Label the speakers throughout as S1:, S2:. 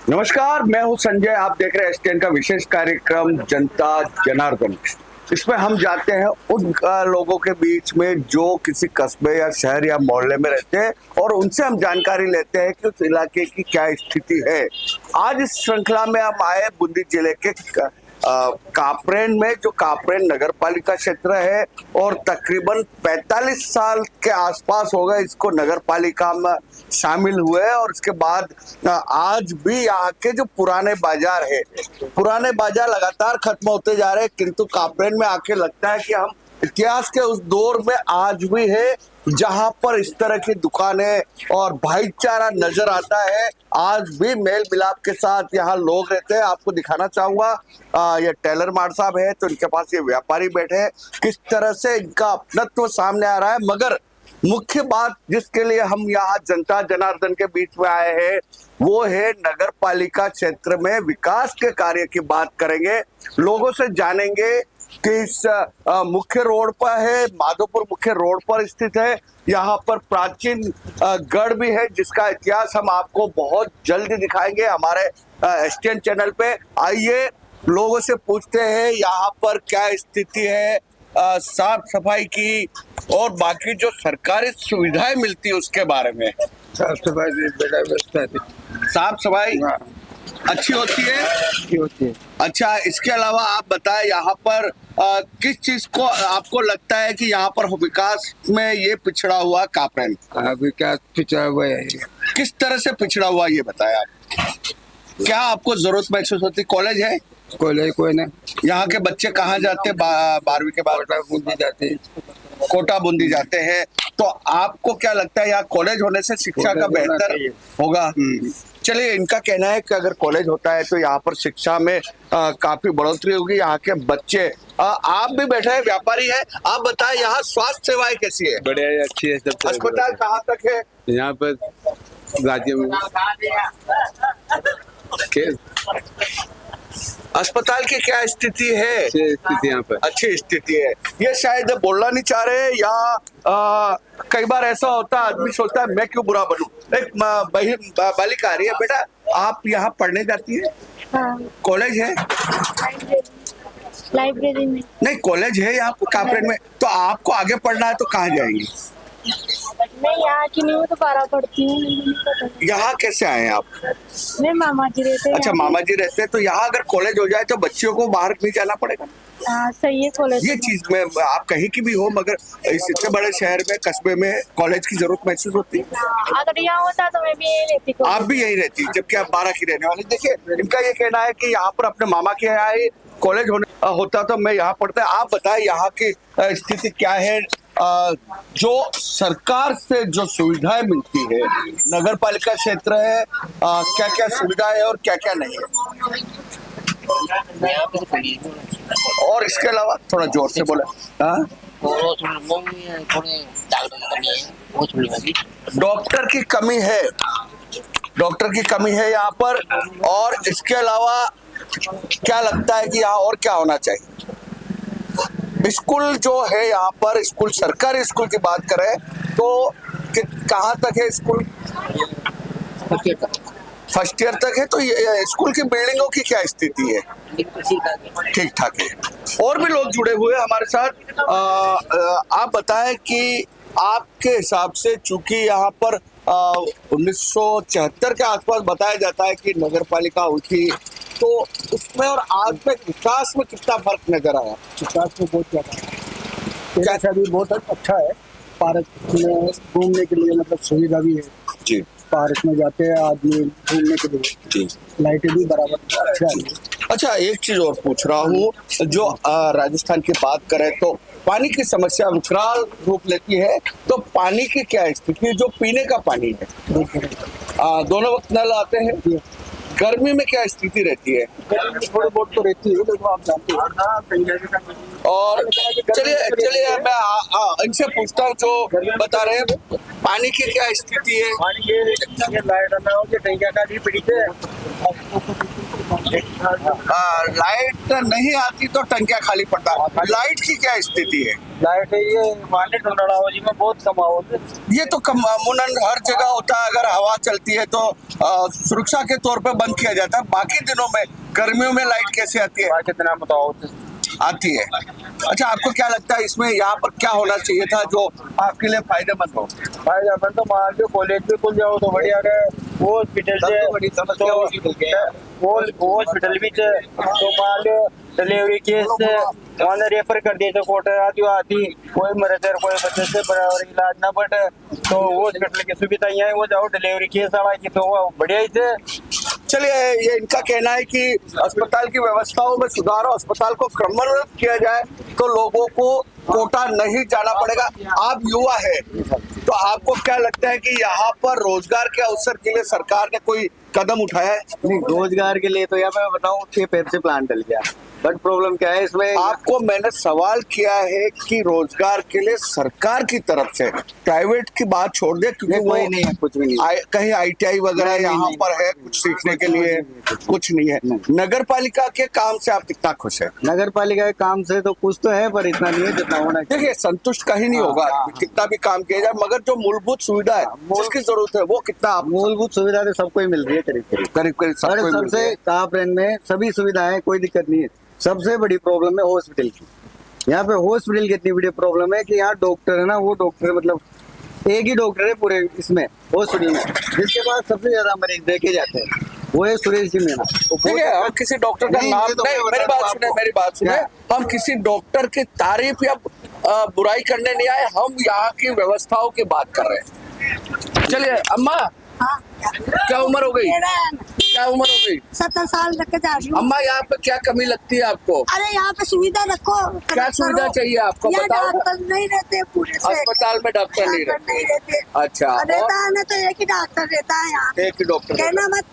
S1: नमस्कार, मैं हूं संजय। आप देख रहे हैं एसटीएन का विशेष कार्यक्रम जनता जनार्दन। इसमें हम जाते हैं उन लोगों के बीच में जो किसी कस्बे या शहर या मोहल्ले में रहते हैं और उनसे हम जानकारी लेते हैं कि उस इलाके की क्या स्थिति है। आज इस श्रृंखला में हम आए बूंदी जिले के कापरेन में, जो कापरेन नगर पालिका क्षेत्र है और तकरीबन 45 साल के आसपास हो गए इसको नगर पालिका में शामिल हुए। और इसके बाद आज भी यहाँ के जो पुराने बाजार लगातार खत्म होते जा रहे हैं, किंतु कापरेन में आके लगता है कि हम इतिहास के उस दौर में आज भी है जहां पर इस तरह की दुकानें और भाईचारा नजर आता है। आज भी मेल मिलाप के साथ यहाँ लोग रहते हैं। आपको दिखाना चाहूंगा, ये टेलर मार साहब है तो इनके पास ये व्यापारी बैठे हैं, किस तरह से इनका अपनत्व सामने आ रहा है। मगर मुख्य बात जिसके लिए हम यहाँ जनता जनार्दन के बीच में आए हैं वो है नगर पालिका क्षेत्र में विकास के कार्य की बात करेंगे। लोगों से जानेंगे कि इस मुख्य रोड पर है, माधोपुर मुख्य रोड पर स्थित है। यहाँ पर प्राचीन गढ़ भी है जिसका इतिहास हम आपको बहुत जल्दी दिखाएंगे हमारे एसटीएन चैनल पे। आइए लोगों से पूछते हैं यहाँ पर क्या स्थिति है साफ सफाई की और बाकी जो सरकारी सुविधाएं मिलती है उसके बारे में।
S2: साफ सफाई बेटा व्यवस्था है।
S1: साफ सफाई अच्छी होती है। अच्छा, इसके अलावा आप बताएं यहाँ पर किस चीज को आपको लगता है कि यहाँ पर विकास में ये पिछड़ा हुआ कापरेन?
S2: विकास पिछड़ा हुआ है।
S1: किस तरह से पिछड़ा हुआ ये बताएं आप। क्या आपको जरूरत महसूस होती? कॉलेज है?
S2: कॉलेज कोई ना।
S1: यहाँ के बच्चे कहाँ जाते हैं 12वीं के बाद?
S2: बूंदी जाते हैं।
S1: कोटा बूंदी जाते हैं। तो आपको क्या लगता है यहाँ कॉलेज होने से शिक्षा का बेहतर होगा? चलिए, इनका कहना है कि अगर कॉलेज होता है तो यहाँ पर शिक्षा में काफी बढ़ोतरी होगी। यहाँ के बच्चे आप भी बैठे हैं, व्यापारी है, आप बताएं यहाँ स्वास्थ्य सेवाएं कैसी है?
S2: बढ़िया है, अच्छी है। सब
S1: अस्पताल कहाँ तक है
S2: यहाँ पर? गाजियाबाद
S1: अस्पताल की क्या स्थिति है?
S2: स्थिति यहाँ पर
S1: अच्छी स्थिति है। ये शायद बोलना नहीं चाह रहे या कई बार ऐसा होता है आदमी सोचता है मैं क्यों बुरा बनूं। एक बालिका आ रही है। बेटा, आप यहाँ पढ़ने जाती है?
S3: हाँ।
S1: कॉलेज है?
S3: लाइब्रेरी में
S1: नहीं, कॉलेज है यहाँ कापरेन में। तो आपको आगे पढ़ना है तो कहाँ जाएंगी?
S3: मैं यहाँ की नहीं हूँ तो बारह पढ़ती हूँ।
S1: यहाँ कैसे आए हैं आप?
S3: मैं मामा जी रहते हैं।
S1: अच्छा, मामा जी रहते हैं। तो यहाँ अगर कॉलेज हो जाए तो बच्चियों को बाहर नहीं जाना पड़ेगा?
S3: हाँ, सही है कॉलेज।
S1: ये चीज में आप कहीं की भी हो मगर इस इतने बड़े शहर में कस्बे में कॉलेज की जरूरत महसूस होती है।
S3: अगर यहाँ होता तो मैं भी यही रहती।
S1: आप भी यही रहती जबकि आप 12 की रहने वाली। देखिए, इनका ये कहना है कि यहाँ पर अपने मामा के यहाँ ही कॉलेज होता तो मैं यहाँ पढ़ता। आप बताएं यहाँ की स्थिति क्या है? जो सरकार से जो सुविधाएं मिलती है, नगर पालिका क्षेत्र है, क्या क्या सुविधा है और क्या क्या नहीं है? और इसके अलावा थोड़ा जोर से बोले। डॉक्टर की कमी है, डॉक्टर की कमी है यहाँ पर। और इसके अलावा क्या लगता है कि यहाँ और क्या होना चाहिए? स्कूल जो है यहाँ पर, स्कूल सरकारी स्कूल की बात करें तो कहाँ तक है स्कूल? फर्स्ट ईयर तक है। तो ये स्कूल की बिल्डिंगों की क्या स्थिति है? ठीक ठाक है। और भी लोग जुड़े हुए हमारे साथ। आप बताएं कि आपके हिसाब से, चूंकि यहाँ पर 1974 के आसपास बताया जाता है कि नगर पालिका हुई थी, तो उसमें और आज में विकास में कितना फर्क नजर आया?
S4: विकास में बहुत ज्यादा कैसा भी बहुत अच्छा है। पार्क में घूमने के लिए मतलब सुविधा भी है
S1: जी।
S4: पार्क में जाते हैं आदमी घूमने के लिए
S1: जी।
S4: लाइटें भी बराबर अच्छा है।
S1: अच्छा, एक चीज और पूछ रहा हूँ, जो राजस्थान की बात करें तो पानी की समस्या विकराल रूप लेती है। तो पानी की क्या स्थिति? जो पीने का पानी है दोनों वक्त नल आते हैं। गर्मी में क्या स्थिति रहती है?
S4: थोड़ी बहुत तो रहती है, देखो आप जानते हैं।
S1: और चलिए मैं इनसे पूछता हूँ जो बता रहे हैं पानी की क्या स्थिति है।
S4: पानी के लाइट ना हो कि टैंकर का भी पड़ी है।
S1: लाइट नहीं आती तो टंकियां खाली पड़ता है। लाइट की क्या स्थिति है?
S5: लाइट ये वाले टोनाड़ाओ जी में बहुत कम आओ।
S1: ये तो अमूमन हर जगह होता है, अगर हवा चलती है तो सुरक्षा के तौर पे बंद किया जाता है। बाकी दिनों में गर्मियों में लाइट कैसे आती है?
S5: कितना बताओ
S1: आती है। अच्छा, आपको क्या लगता है इसमें यहाँ पर क्या होना चाहिए था जो आपके लिए फायदेमंद हो?
S5: भाई अपन तो मान लो कॉलेज में खुल जाओ तो बढ़िया है। वो हॉस्पिटल से
S2: बड़ी समस्या
S5: वो हॉस्पिटल भी तो मान लो डिलीवरी केस से वहाँ रेफर कर दिए तो कोर्ट आती कोई मरे थे कोई बच्चे से बराबर इलाज ना बटे तो वो हॉस्पिटल की सुविधा यहाँ वो जाओ डिलीवरी केस आवा की तो वो बढ़िया ही थे।
S1: चलिए, ये इनका कहना है कि अस्पताल की व्यवस्थाओं में सुधार हो, अस्पताल को क्रमबद्ध किया जाए तो लोगों को कोटा नहीं जाना पड़ेगा। आप युवा है तो आपको क्या लगता है कि यहाँ पर रोजगार के अवसर के लिए सरकार ने कोई कदम उठाया है?
S6: नहीं, रोजगार के लिए तो यार मैं बताऊं कि पेप्सी प्लांट डल गया, बट प्रॉब्लम क्या है इसमें?
S1: आपको मैंने सवाल किया है कि रोजगार के लिए सरकार की तरफ से, प्राइवेट की बात छोड़ दे क्योंकि वो
S6: नहीं है, कुछ भी नहीं।
S1: कहीं ITI वगैरह यहाँ पर है कुछ सीखने के लिए, कुछ नहीं है। नगर पालिका के काम से आप कितना खुश है?
S6: नगर पालिका के काम से तो कुछ तो है पर इतना नहीं है जितना होना चाहिए।
S1: देखिए, संतुष्ट कहीं नहीं होगा कितना भी काम किया जाए, मगर जो मूलभूत सुविधा है जिसकी जरूरत है वो कितना आप
S6: मूलभूत सुविधा तो सबको ही मिल रही है करीब
S1: करीब
S6: और सबसे कापरेन में सभी सुविधाएं, कोई दिक्कत नहीं है। सबसे बड़ी प्रॉब्लम है हॉस्पिटल की। यहाँ पे हॉस्पिटल की इतनी बड़ी प्रॉब्लम है कि यहाँ डॉक्टर है ना, वो डॉक्टर मतलब एक ही डॉक्टर है पूरे इसमें हॉस्पिटल में, जिसके पास सबसे ज्यादा मरीज देखे जाते हैं वो है सुरेश जी मीना।
S1: ठीक है, हम किसी डॉक्टर का नाम नहीं, मेरी बात सुने, हम किसी डॉक्टर की तारीफ या बुराई करने नहीं आए, हम यहाँ की व्यवस्थाओं की बात कर रहे हैं। चलिए अम्मा, क्या उम्र हो गई? क्या उम्र हो गई?
S7: 70 साल तक के जा रही हूँ।
S1: अम्मा, यहाँ पे क्या कमी लगती है आपको?
S7: अरे यहाँ पे सुविधा रखो।
S1: क्या सुविधा चाहिए आपको?
S7: यहाँ
S1: बताओ।
S7: डॉक्टर नहीं रहते पूरे से।
S1: अस्पताल में डॉक्टर नहीं रहते। अच्छा,
S7: रहता है ना तो एक ही डॉक्टर रहता है यहाँ।
S1: एक ही डॉक्टर?
S7: कहना मत।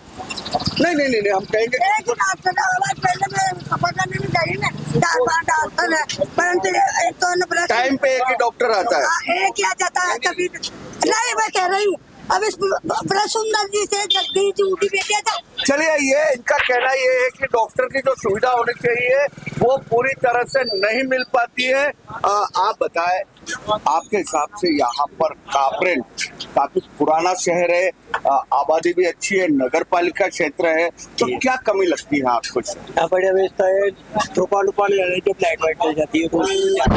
S1: नहीं, हम कहेंगे
S7: एक ही डॉक्टर है। पहले मैं पता नहीं चाहिए ना 4-5 डॉक्टर है, परंतु एक तो
S1: टाइम पे एक ही डॉक्टर आता है।
S7: एक ही आ जाता है कभी नहीं। मैं कह रही हूँ अब इस बड़ा सुंदर जी से जगदीश जी उठी बेटिया था।
S1: चलिए, ये इनका कहना ये है कि डॉक्टर की जो सुविधा होनी चाहिए वो पूरी तरह से नहीं मिल पाती है। आप बताएं, आपके हिसाब से यहाँ पर कापरेन काफी पुराना शहर है, आबादी भी अच्छी है, नगर पालिका क्षेत्र है, तो क्या कमी लगती है आपको?
S5: बढ़िया व्यवस्था है। तूफान जब लाइट वाइट चल जाती है तो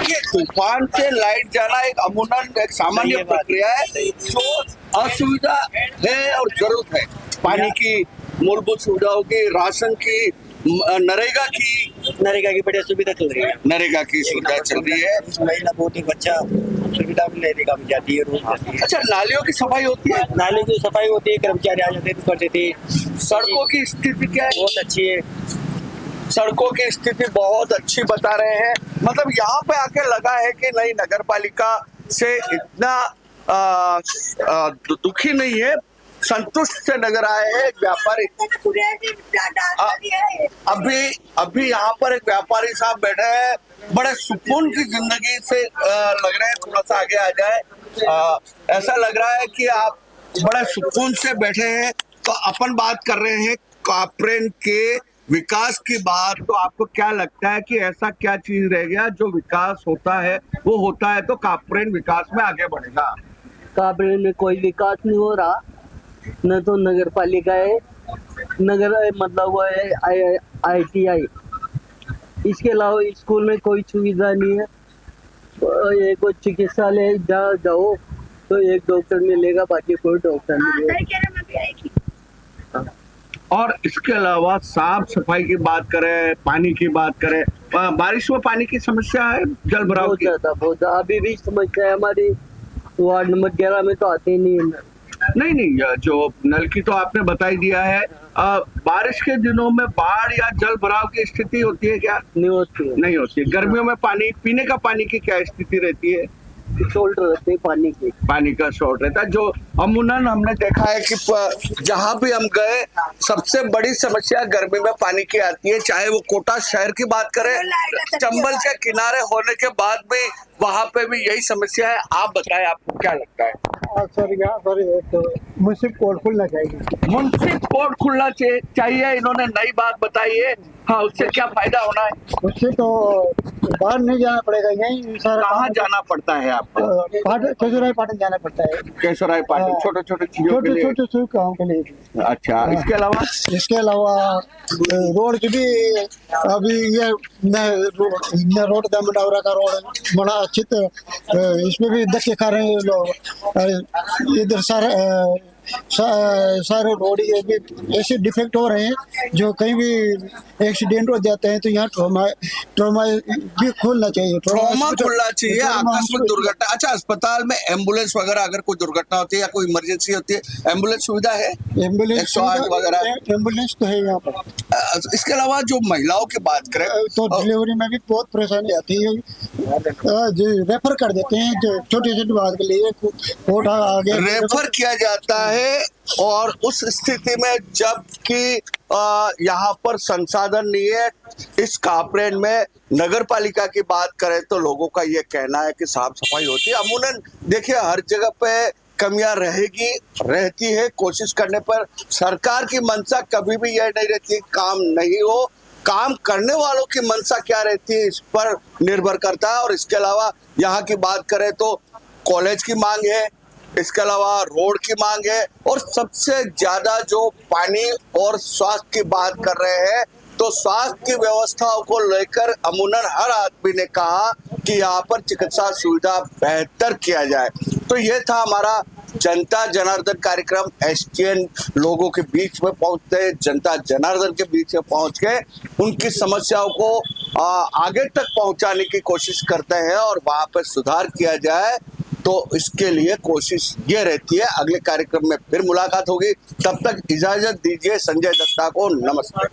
S1: ये तूफान से लाइट जाना एक अमूमन एक सामान्य प्रक्रिया है। जो असुविधा है और जरूरत है पानी की, मूलभूत सुविधाओं की, राशन की, नरेगा की
S5: बढ़िया सुविधा चल रही है।
S1: नरेगा की सुविधा चल रही है।
S5: महिला बहुत ही अच्छा सुविधा नरेगा में जाती है, रोज जाती है।
S1: अच्छा, नालियों की सफाई होती है?
S5: नाले की सफाई होती है, कर्मचारी आ जाते थे तो करते थे।
S1: सड़कों की स्थिति क्या है?
S5: बहुत अच्छी है।
S1: सड़कों की स्थिति बहुत अच्छी बता रहे हैं। मतलब यहाँ पे आके लगा है कि नहीं, नगर पालिका से इतना दुखी नहीं है, संतुष्ट से नजर आए हैं। व्यापारी अभी यहाँ पर एक व्यापारी साहब बैठे हैं, बड़े सुकून की जिंदगी से लग रहे हैं। थोड़ा सा आगे आ जाए। ऐसा लग रहा है कि आप बड़े सुकून से बैठे हैं। तो अपन बात कर रहे हैं कापरेन के विकास की बात। तो आपको क्या लगता है कि ऐसा क्या चीज रह गया जो विकास होता है वो होता है तो कापरेन विकास में आगे बढ़ेगा?
S8: कापरेन में कोई विकास नहीं हो रहा, न तो नगर पालिका है, नगर मतलब वो है ITI। इसके अलावा स्कूल में कोई सुविधा नहीं है। ये कोई चिकित्सालय जहाँ जाओ तो एक डॉक्टर मिलेगा, बाकी कोई डॉक्टर नहीं मिलेगा।
S1: और इसके अलावा साफ सफाई की बात करें, पानी की बात करें, बारिश में पानी की समस्या है, जल भराव
S8: बहुत
S1: की
S8: ज्यादा अभी भी समस्या है। हमारी वार्ड नंबर 11 में तो आते ही नहीं है।
S1: नहीं, जो नल की तो आपने बता ही दिया है। बारिश के दिनों में बाढ़ या जल भराव की स्थिति होती है क्या?
S8: नहीं होती है।
S1: नहीं होती है। गर्मियों में पानी, पीने का पानी की क्या स्थिति रहती है?
S8: शॉर्ट रहते पानी के।
S1: पानी का शॉर्ट रहता है। जो अमूमन हमने देखा है कि जहां भी हम गए सबसे बड़ी समस्या गर्मी में पानी की आती है, चाहे वो कोटा शहर की बात करें, चंबल के किनारे होने के बाद भी वहां पे भी यही समस्या है। आप बताएं, आपको क्या लगता है?
S4: सर यहाँ पर एक मुंसिफ कोर्ट खुलना चाहिए।
S1: मुंसिफ कोर्ट खुलना चाहिए, इन्होंने नई बात बताई है। हाँ, उससे क्या फायदा होना है?
S4: उससे तो बाहर नहीं जाना पड़ेगा, यहीं सर।
S1: कहाँ जाना पड़ता है आपको?
S4: केशवराय पाटन जाना पड़ता है।
S1: केशवराय पाटन छोटे छोटे चीजों के लिए,
S4: छोटे छोटे काम के लिए।
S1: अच्छा, इसके अलावा
S4: रोड की भी अभी ये रोड दामडावरा का रोड बड़ा अच्छी, इसमें भी धक्के खा रहे हैं लोग। इधर सारे रोड ये भी ऐसे डिफेक्ट हो रहे हैं जो कहीं भी एक्सीडेंट हो जाते हैं, तो यहाँ ट्रॉमा भी खोलना चाहिए।
S1: ट्रॉमा खुलना चाहिए, आकस्मिक दुर्घटना। अच्छा, अस्पताल में एम्बुलेंस वगैरह अगर कोई दुर्घटना होती है या कोई इमरजेंसी होती है, एम्बुलेंस सुविधा है?
S4: एम्बुलेंस
S1: 108 वगैरह
S4: एम्बुलेंस तो है यहाँ पर।
S1: इसके अलावा जो महिलाओं की बात करें
S4: तो डिलीवरी में भी बहुत परेशानी आती है, जो रेफर कर देते हैं जो छोटी छोटी बात के लिए, कोर्ट आगे
S1: रेफर किया जाता है। और उस स्थिति में जबकि यहाँ पर संसाधन नहीं है, इस कापरेन में नगर पालिका की बात करें तो लोगों का ये कहना है कि साफ सफाई होती है। अमूमन देखिए हर जगह पे कमियां रहती है, कोशिश करने पर सरकार की मंशा कभी भी यह नहीं रहती काम नहीं हो। काम करने वालों की मंशा क्या रहती है इस पर निर्भर करता है। और इसके अलावा यहाँ की बात करें तो कॉलेज की मांग है, इसके अलावा रोड की मांग है, और सबसे ज्यादा जो पानी और स्वास्थ्य की बात कर रहे हैं, तो स्वास्थ्य की व्यवस्थाओं को लेकर अमूमन हर आदमी ने कहा कि यहाँ पर चिकित्सा सुविधा बेहतर किया जाए। तो ये था हमारा जनता जनार्दन कार्यक्रम। एसटीएन लोगों के बीच में पहुंचते, जनता जनार्दन के बीच में पहुंच के उनकी समस्याओं को आगे तक पहुंचाने की कोशिश करते हैं और वहां पर सुधार किया जाए। तो इसके लिए कोशिश ये रहती है। अगले कार्यक्रम में फिर मुलाकात होगी, तब तक इजाजत दीजिए। संजय दत्ता को नमस्कार।